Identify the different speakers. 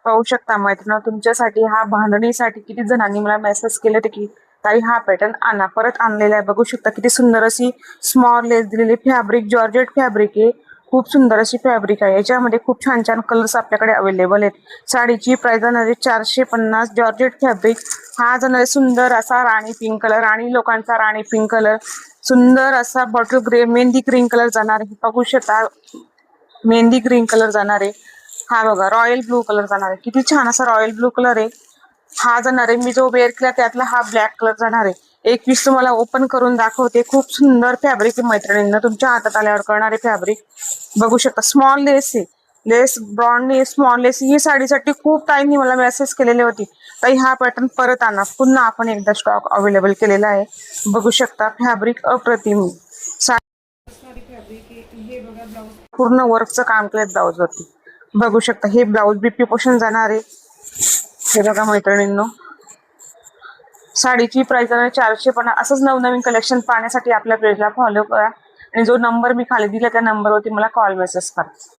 Speaker 1: पाहू शकता मैत्रिणी, तुमच्यासाठी हा बांधणीसाठी किती जणांनी मला मेसेज केले होते की ताई हा पॅटर्न आणा. परत आणलेला आहे. बघू शकता किती सुंदर अशी स्मॉल लेस दिलेली फॅब्रिक, जॉर्जेट फॅब्रिक आहे. खूप सुंदर अशी फॅब्रिक आहे. याच्यामध्ये खूप छान छान कलर्स आपल्याकडे अवेलेबल आहेत. साडीची प्राइस जाणार आहे 450. Georgette fabric. हा जाणार आहे सुंदर असा राणी पिंक कलर, राणी लोकांचा राणी पिंक कलर, सुंदर असा bottle grey mehndi green colour जाणार आहे. बघू शकता मेहंदी ग्रीन कलर जाणार आहे. हा बघा रॉयल ब्लू कलर जाणार आहे. किती छान असा रॉयल ब्लू कलर आहे. हा जाणार आहे मी जो वेअर केला त्यातला हा ब्लॅक कलर जाणार आहे. एक पीस तुम्हाला ओपन करून दाखवते. खूप सुंदर फॅब्रिक आहे मैत्रिणींना, तुमच्या हातात आल्यावर कळणारे फॅब्रिक. बघू शकता स्मॉल लेस आहे. लेस ब्रॉड लेस, स्मॉल लेस. ही साडीसाठी खूप टाइमनी मला मेसेज केलेली होती ताई हा पॅटर्न परत आणा. पुन्हा आपण एकदा स्टॉक अवेलेबल केलेला आहे. बघू शकता फॅब्रिक अप्रतिम. हे बघा ब्लाउज पूर्ण वर्कचं काम केलं ब्लाउज वरती. बघू शकता हे ब्लाउज बीपी पोषण जाणार आहे. हे बघा मैत्रिणींनो, साडीची प्राइस आहे 450. असंच नवनवीन कलेक्शन पाहण्यासाठी आपल्या पेजला फॉलो करा आणि जो नंबर मी खाली दिला त्या नंबरवरती मला कॉल मेसेज करा.